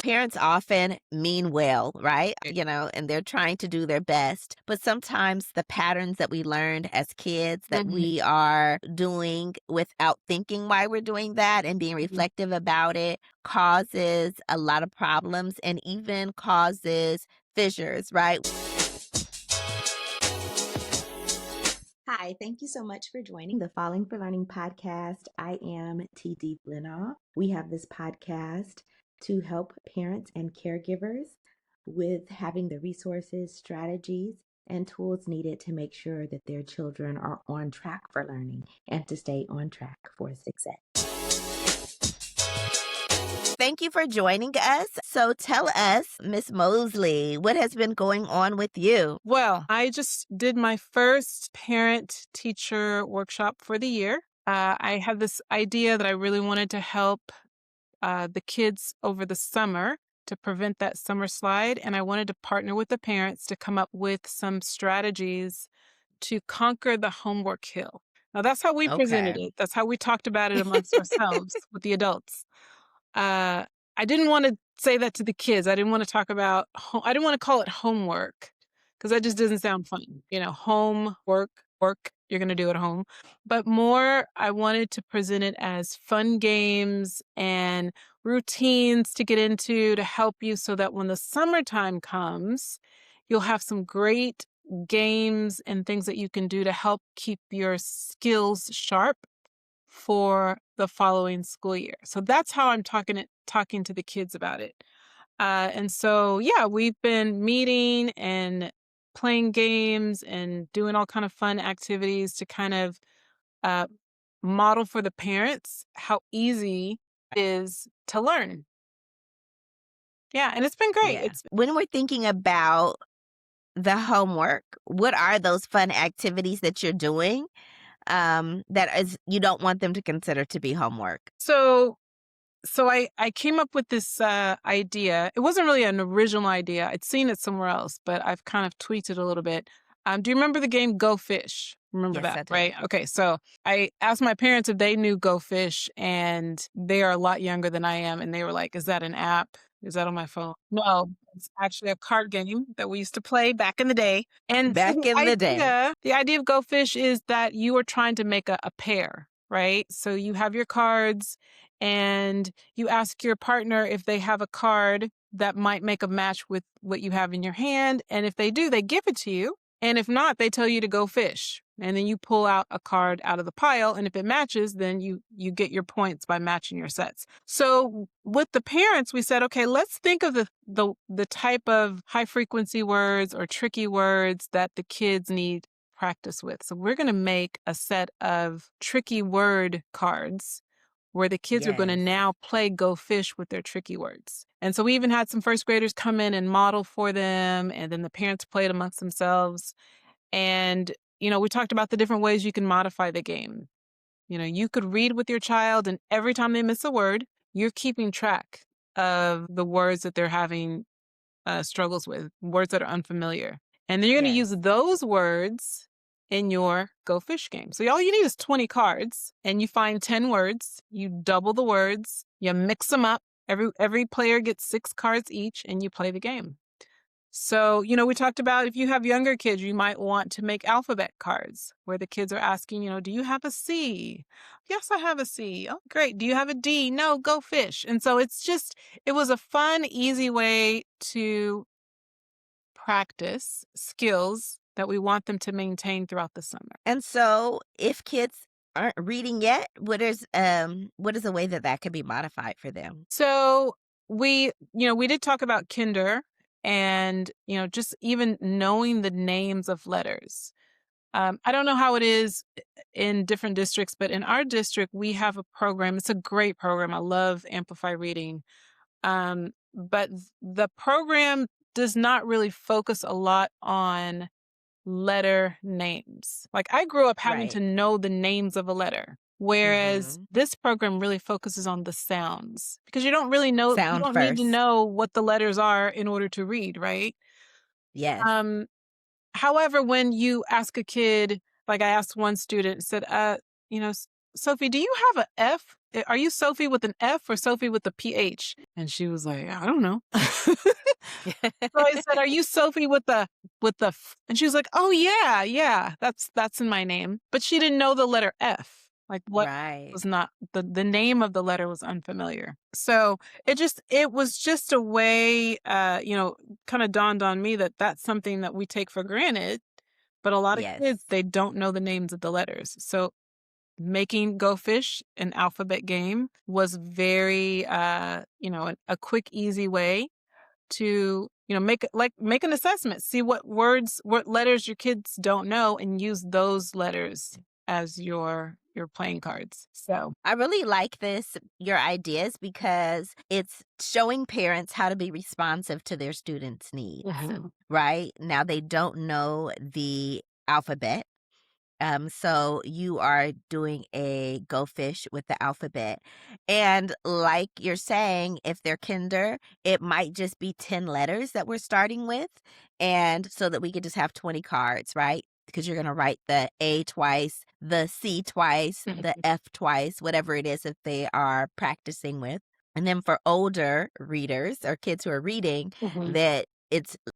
parents often mean well, right? And they're trying to do their best. But sometimes the patterns that we learned as kids that Mhm, we are doing without thinking why we're doing that and being mhm. reflective about it causes a lot of problems and even causes fissures, right? Hi, thank you so much for joining the Falling for Learning podcast. I am TD Flenaugh. We have this podcast to help parents and caregivers with having the resources, strategies, and tools needed to make sure that their children are on track for learning and to stay on track for success. Thank you for joining us. So tell us, Miss Moseley, what has been going on with you? Well, I just did my first parent-teacher workshop for the year. I had this idea that I really wanted to help the kids over the summer to prevent that summer slide, and I wanted to partner with the parents to come up with some strategies to conquer the homework hill. Now, that's how we presented Okay. it. That's how we talked about it amongst ourselves with the adults. Uh, I didn't want to say that to the kids. I didn't want to talk about, I didn't want to call it homework because that just doesn't sound fun. Homework, work, you're going to do at home. But more, I wanted to present it as fun games and routines to get into to help you so that when the summertime comes, you'll have some great games and things that you can do to help keep your skills sharp for the following school year. So that's how I'm talking to the kids about it. And so, yeah, we've been meeting and playing games and doing all kind of fun activities to kind of uh, model for the parents how easy it is to learn. Yeah, and it's been great. Yeah. It's When we're thinking about the homework, what are those fun activities that you're doing that is you don't want them to consider to be homework? so I came up with this idea. It wasn't really an original idea. I'd seen it somewhere else, but I've kind of tweaked it a little bit. Do you remember the game Go Fish? Remember Yes, that, I do. right? Okay, so I asked my parents if they knew Go Fish, and they are a lot younger than I am, and they were like, "Is that an app? Is that on my phone?" No, it's actually a card game that we used to play back in the day. And so Back in the day. the idea of Go Fish is that you are trying to make a pair, right? So you have your cards and you ask your partner if they have a card that might make a match with what you have in your hand. And if they do, they give it to you. And if not, they tell you to go fish. And then you pull out a card out of the pile. And if it matches, then you get your points by matching your sets. So with the parents, we said, okay, let's think of the type of high frequency words or tricky words that the kids need practice with. So we're going to make a set of tricky word cards where the kids are going to Yes. now play Go Fish with their tricky words. And so we even had some first graders come in and model for them, and then the parents played amongst themselves. And, we talked about the different ways you can modify the game. You could read with your child, and every time they miss a word, you're keeping track of the words that they're having struggles with, words that are unfamiliar. And then you're going to use Yes. those words in your Go Fish game. So all you need is 20 cards and you find 10 words, you double the words, you mix them up. Every player gets 6 cards each and you play the game. So, we talked about if you have younger kids, you might want to make alphabet cards where the kids are asking, do you have a C? Yes, I have a C. Oh, great. Do you have a D? No, go fish. And so it was a fun, easy way to practice skills that we want them to maintain throughout the summer. And so if kids aren't reading yet, what is a way that that could be modified for them? So we did talk about kinder and, just even knowing the names of letters. I don't know how it is in different districts, but in our district, we have a program. It's a great program. I love Amplify Reading. But the program does not really focus a lot on letter names. Like I grew up having Right. to know the names of a letter, whereas Mhm. this program really focuses on the sounds because you Sound don't need to first. know what the letters are in order to read, right? Yes. Um, However, when you ask a kid, like I asked one student, said, Sophie, do you have a F? Are you Sophie with an F or Sophie with the PH? And she was like, I don't know. So I said, are you Sophie with the F? And she was like, oh yeah, that's in my name. But she didn't know the letter F. Like what Right. was not the name of the letter was unfamiliar. So it was just a way, kind of dawned on me that that's something that we take for granted. But a lot of Yes. kids, they don't know the names of the letters. So making Go Fish an alphabet game was very, a quick, easy way to, make an assessment, see what letters your kids don't know, and use those letters as your playing cards. So I really like your ideas, because it's showing parents how to be responsive to their students' needs, right? Now, they don't know the alphabet. So you are doing a Go Fish with the alphabet. And like you're saying, if they're kinder, it might just be 10 letters that we're starting with. And so that we could just have 20 cards, right? Because you're going to write the A twice, the C twice, the F twice, whatever it is that they are practicing with. And then for older readers or kids who are reading, that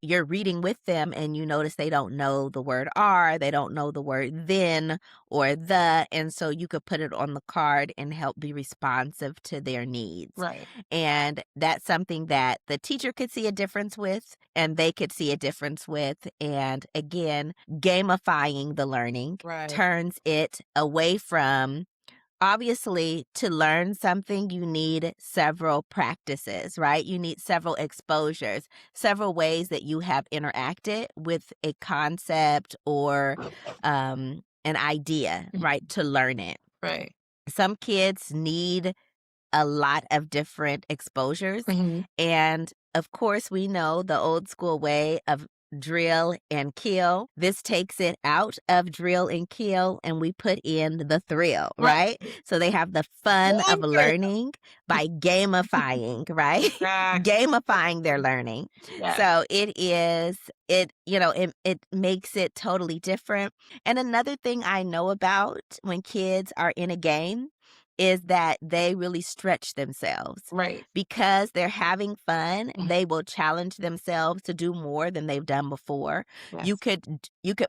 you're reading with them and you notice they don't know the word are, they don't know the word then or the, and so you could put it on the card and help be responsive to their needs. right. And that's something that the teacher could see a difference with and they could see a difference with. And again, gamifying the learning turns it away from, obviously, to learn something, you need several practices, right? You need several exposures, several ways that you have interacted with a concept or an idea, right, to learn it. Right. Some kids need a lot of different exposures. And of course, we know the old school way of drill and kill. This takes it out of drill and kill, and we put in the thrill, right? So they have the fun of learning by gamifying, right? Gamifying their learning. So it makes it totally different. And another thing I know about when kids are in a game is that they really stretch themselves. Right. Because they're having fun, they will challenge themselves to do more than they've done before. Yes. You could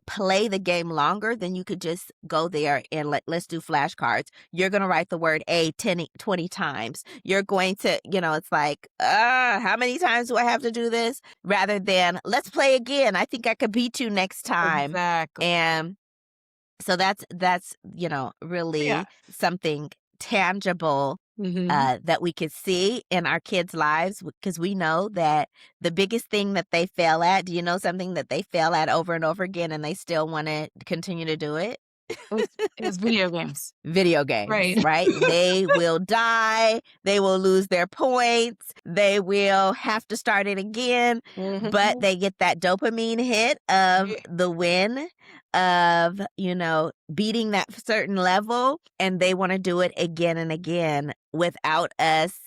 play the game longer than you could just go there and let's do flashcards. You're going to write the word A 20 times. You're going to, it's like, how many times do I have to do this? Rather than, let's play again. I think I could beat you next time. Exactly. And so that's really something tangible that we could see in our kids' lives, because we know that the biggest thing that they fail at, do you know something that they fail at over and over again and they still want to continue to do it? It's video games. Video games, right? They will die. They will lose their points. They will have to start it again. But they get that dopamine hit of the win, of, beating that certain level. And they want to do it again and again without us,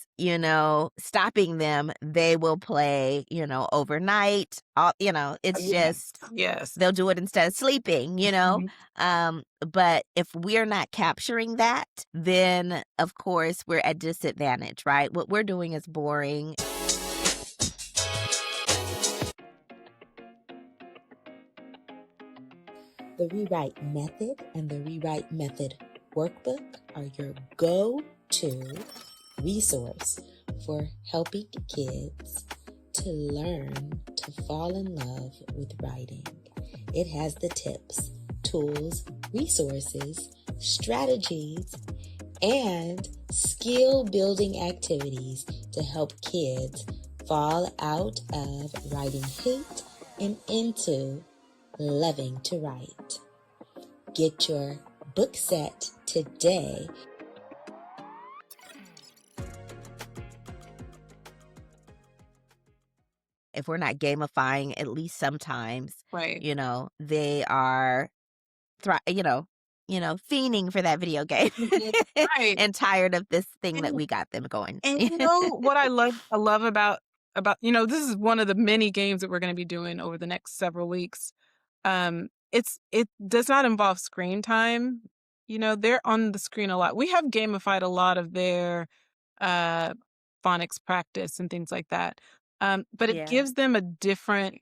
stopping them. They will play, overnight. It's just, they'll do it instead of sleeping, But if we're not capturing that, then of course we're at disadvantage, right? What we're doing is boring. The Rewrite Method and the Rewrite Method Workbook are your go-to resource for helping kids to learn to fall in love with writing. It has the tips, tools, resources, strategies, and skill-building activities to help kids fall out of writing hate and into loving to write. Get your book set today. If we're not gamifying, at least sometimes, Right. They are, fiending for that video game, Right. and tired of this thing that we got them going. And what I love about this is one of the many games that we're going to be doing over the next several weeks. It does not involve screen time. they're on the screen a lot. We have gamified a lot of their uh, phonics practice and things like that. But it Yeah. gives them a different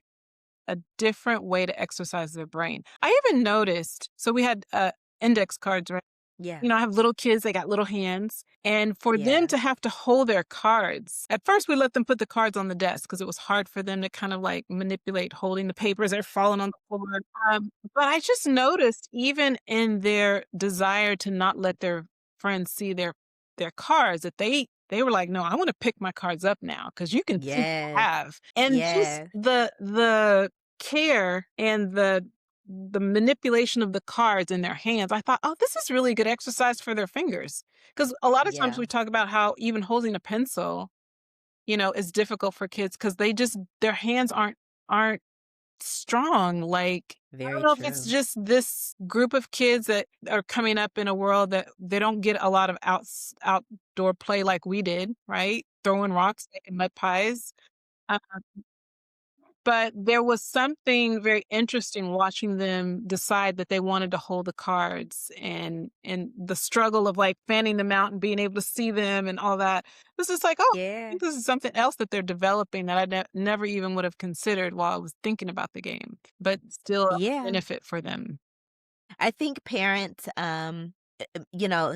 way to exercise their brain. I even noticed, so we had index cards, right? Yeah. I have little kids, they got little hands. And for them Yeah. to have to hold their cards, at first we let them put the cards on the desk because it was hard for them to kind of like manipulate holding the papers. They're falling on the floor. But I just noticed, even in their desire to not let their friends see their cards, that they were like, no, I want to pick my cards up now because you can see what I Yes. have. And just Yes. the care and the manipulation of the cards in their hands, I thought, oh, this is really good exercise for their fingers. Because a lot of times Yeah. we talk about how even holding a pencil, is difficult for kids because their hands aren't strong. Like, I don't Very know if it's true. just this group of kids that are coming up in a world that they don't get a lot of outdoor play like we did, right? Throwing rocks, making mud pies. Uh, but there was something very interesting watching them decide that they wanted to hold the cards, and the struggle of like fanning them out and being able to see them and all that. This is like, oh, I Yeah. think this is something else that they're developing that I never even would have considered while I was thinking about the game, but still a Yeah. benefit for them. I think parents,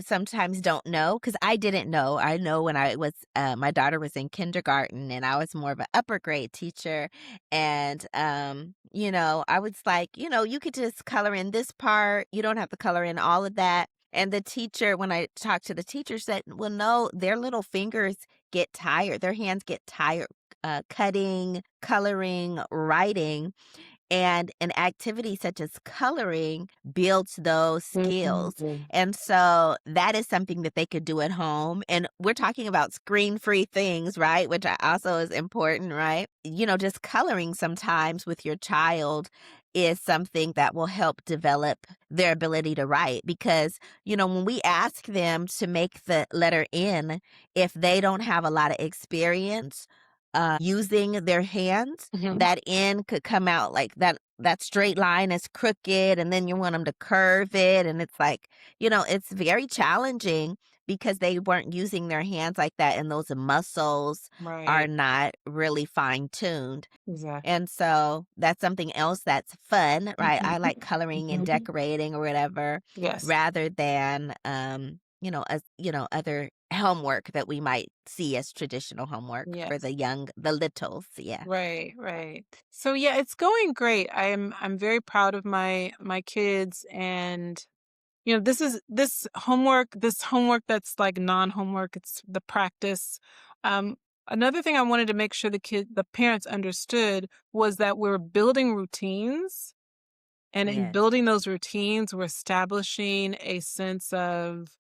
sometimes don't know because I didn't know. I know when my daughter was in kindergarten and I was more of an upper grade teacher. And, I was like, you could just color in this part. You don't have to color in all of that. And the teacher, when I talked to the teacher, said, well, no, their little fingers get tired. Their hands get tired, cutting, coloring, writing. And an activity such as coloring builds those skills. Mhm. And so that is something that they could do at home. And we're talking about screen free things, right? Which also is important, right? Just coloring sometimes with your child is something that will help develop their ability to write. Because, when we ask them to make the letter N, if they don't have a lot of experience, using their hands, Mhm. that end could come out like that straight line is crooked, and then you want them to curve it, and it's like, it's very challenging because they weren't using their hands like that, and those muscles are Right. not really fine-tuned. Exactly. And so that's something else that's fun, right? I Mhm. like coloring and Mhm. decorating or whatever Yes. rather than other homework that we might see as traditional homework for Yes. the littles. Yeah. Right, right. So yeah, it's going great. I'm very proud of my kids, and this homework that's like non-homework, it's the practice. Um Another thing I wanted to make sure the parents understood was that we're building routines, and in Yes. building those routines, we're establishing a sense of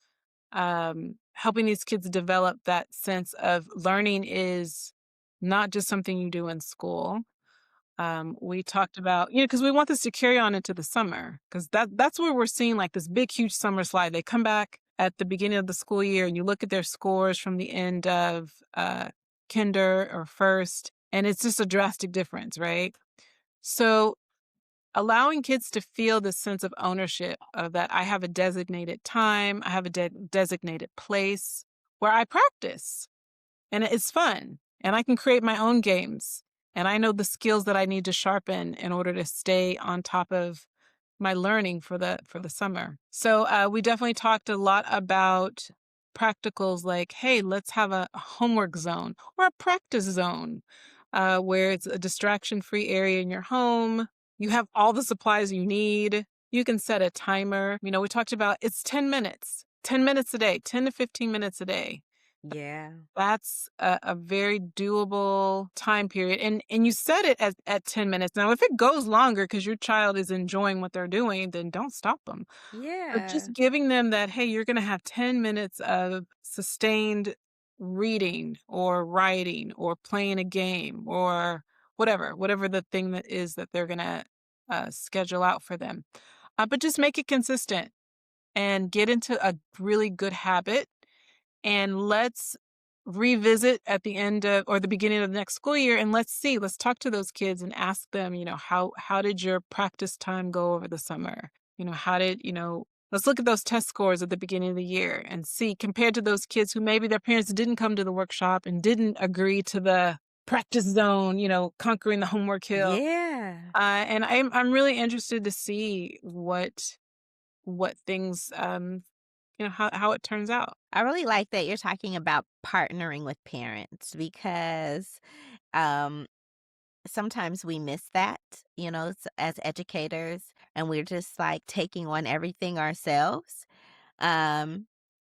helping these kids develop that sense of learning is not just something you do in school. We talked about, because we want this to carry on into the summer, because that's where we're seeing like this big, huge summer slide. They come back at the beginning of the school year, and you look at their scores from the end of kinder or first, and it's just a drastic difference, right? So allowing kids to feel this sense of ownership of that I have a designated time, I have a designated place where I practice, and it's fun, and I can create my own games, and I know the skills that I need to sharpen in order to stay on top of my learning for the summer. So we definitely talked a lot about practicals like, hey, let's have a homework zone or a practice zone, where it's a distraction-free area in your home. You have all the supplies you need. You can set a timer. We talked about it's 10 minutes, 10 minutes a day, 10 to 15 minutes a day. Yeah. That's a very doable time period, and you set it at 10 minutes. Now, if it goes longer because your child is enjoying what they're doing, then don't stop them. But Yeah. just giving them that, hey, you're gonna have 10 minutes of sustained reading or writing or playing a game or whatever the thing that is that they're gonna schedule out for them. But just make it consistent and get into a really good habit, and let's revisit at the end of or the beginning of the next school year, and let's talk to those kids and ask them, how did your practice time go over the summer? How did let's look at those test scores at the beginning of the year and see, compared to those kids who maybe their parents didn't come to the workshop and didn't agree to the practice zone, conquering the homework hill. Yeah. And I'm really interested to see what things, how it turns out. I really like that you're talking about partnering with parents because um, sometimes we miss that, as educators, and we're just like taking on everything ourselves. Um,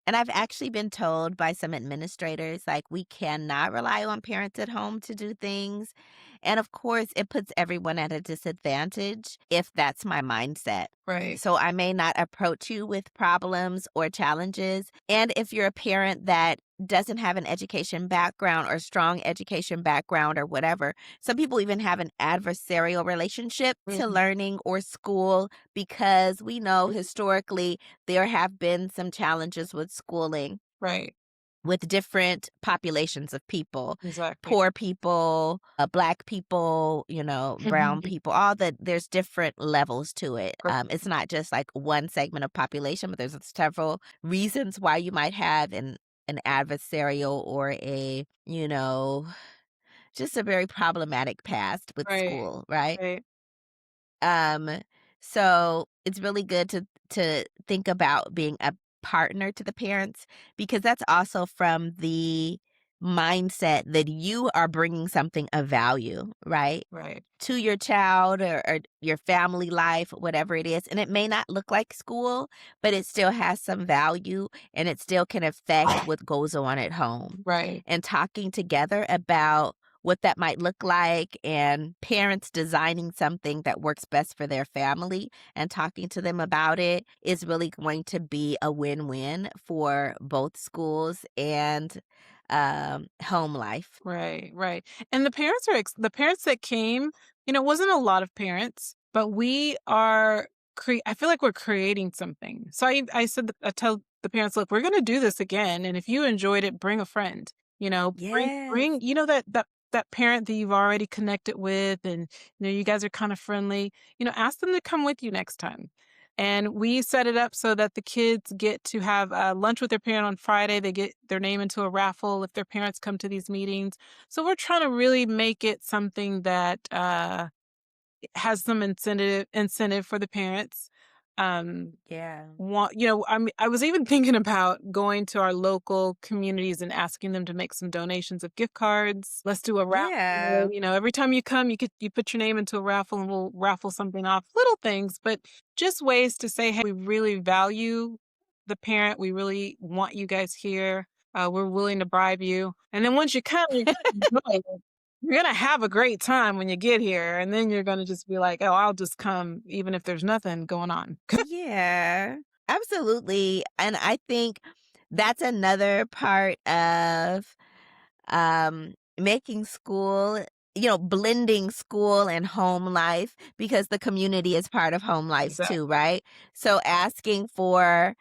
and I've actually been told by some administrators, like, we cannot rely on parents at home to do things. And of course, it puts everyone at a disadvantage if that's my mindset. Right. So I may not approach you with problems or challenges. And if you're a parent that doesn't have an education background or strong education background or whatever, some people even have an adversarial relationship to Mhm. learning or school because we know historically there have been some challenges with schooling Right. with different populations of people, Exactly. poor people, Black people, brown people, all that. There's different levels to it. It's not just like one segment of population, but there's several reasons why you might have an adversarial or just a very problematic past with Right. school, right? Right. Um, so it's really good to think about being a partner to the parents because that's also from the mindset that you are bringing something of value, right? Right. To your child or your family life, whatever it is. And it may not look like school, but it still has some value and it still can affect what goes on at home. Right. And talking together about what that might look like and parents designing something that works best for their family and talking to them about it is really going to be a win-win for both schools and home life. Right. Right. And the parents the parents that came, it wasn't a lot of parents, but we are I feel like we're creating something. So I said I tell the parents, look, we're going to do this again, and if you enjoyed it, bring a friend. Yes. Bring that parent that you've already connected with, and you guys are kind of friendly. Ask them to come with you next time. And we set it up so that the kids get to have lunch with their parent on Friday. They get their name into a raffle if their parents come to these meetings. So we're trying to really make it something that has some incentive for the parents. Um, Yeah. I was even thinking about going to our local communities and asking them to make some donations of gift cards. Let's do a Yeah. raffle. Every time you come, you put your name into a raffle and we'll raffle something off. Little things, but just ways to say, hey, we really value the parent. We really want you guys here. We're willing to bribe you. And then once you come, you're gonna enjoy it. You're gonna have a great time when you get here, and then you're gonna just be like, "Oh, I'll just come even if there's nothing going on." Yeah, absolutely. And I think that's another part of making school, blending school and home life because the community is part of home life Exactly. too, right? So asking for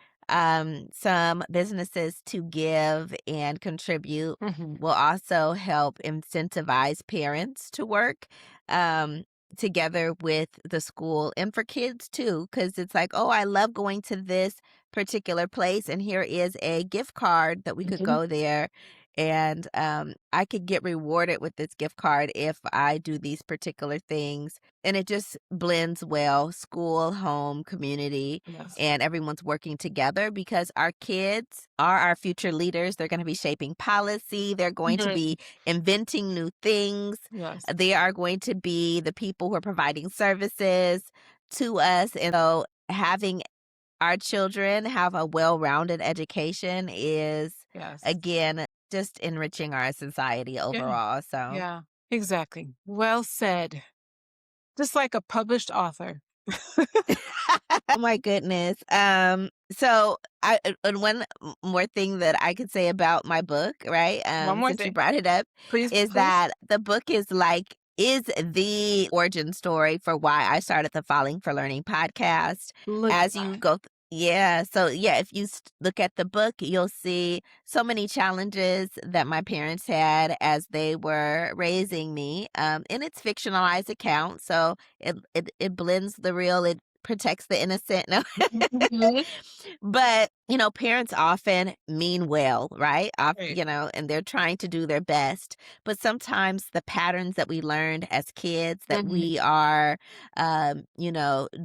some businesses to give and contribute Mhm. will also help incentivize parents to work together with the school and for kids too, because it's like, oh, I love going to this particular place, and here is a gift card that we could Mhm. go there and I could get rewarded with this gift card if I do these particular things. And it just blends well, school, home, community, Yes. and everyone's working together because our kids are our future leaders. They're going to be shaping policy. They're going to Mhm. be inventing new things. Yes. They are going to be the people who are providing services to us. And so having our children have a well-rounded education is, Yes. again, just enriching our society Yeah. overall. So, Yeah. Exactly. Well said. Just like a published author. oh my goodness. So and one more thing that I could say about my book, right? One more Since you thing. brought it up, Please, is please. that the book is the origin story for why I started the Falling for Learning podcast. Look at As you that. go, yeah. So yeah, if you look at the book, you'll see so many challenges that my parents had as they were raising me. And it's fictionalized account, so it blends the real. protects the innocent. No. Mhm. But, parents often mean well, right? Right. And they're trying to do their best. But sometimes the patterns that we learned as kids that Mhm. we are,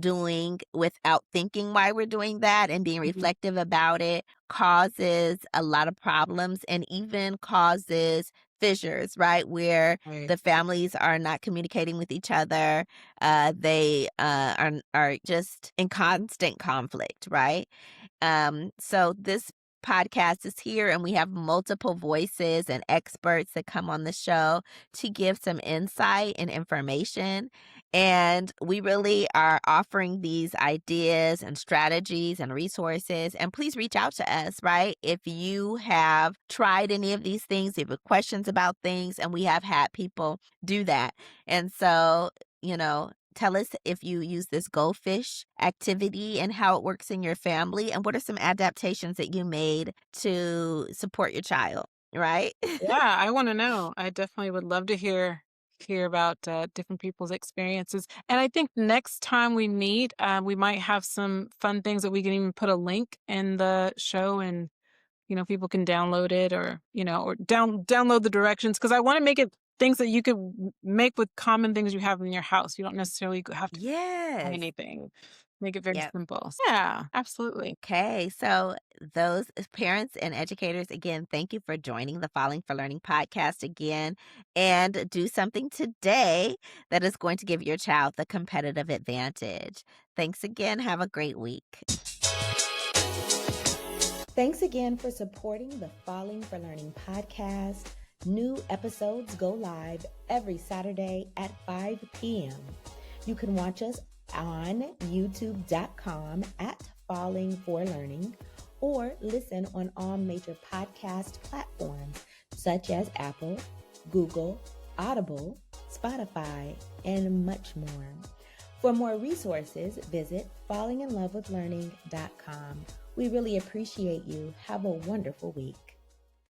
doing without thinking why we're doing that and being Mhm. reflective about it causes a lot of problems and even causes fissures, right? Where Right. the families are not communicating with each other. They are just in constant conflict, right? So this podcast is here, and we have multiple voices and experts that come on the show to give some insight and information. And we really are offering these ideas and strategies and resources. And please reach out to us, right? If you have tried any of these things, if you have questions about things, and we have had people do that. And so, tell us if you use this goldfish activity and how it works in your family, and what are some adaptations that you made to support your child, right? Yeah, I want to know. I definitely would love to hear about different people's experiences. And I think next time we meet, we might have some fun things that we can even put a link in the show, and people can download it, or or download the directions, because I want to make it things that you could make with common things you have in your house. You don't necessarily have to buy Yes. anything. Make it very Yep. simple. Yeah, absolutely. Okay, so those parents and educators, again, thank you for joining the Falling for Learning podcast again, and do something today that is going to give your child the competitive advantage. Thanks again. Have a great week. Thanks again for supporting the Falling for Learning podcast. New episodes go live every Saturday at 5 p.m. You can watch us on youtube.com at Falling for Learning, or listen on all major podcast platforms such as Apple, Google, Audible, Spotify, and much more. For more resources, visit fallinginlovewithlearning.com. We really appreciate you. Have a wonderful week.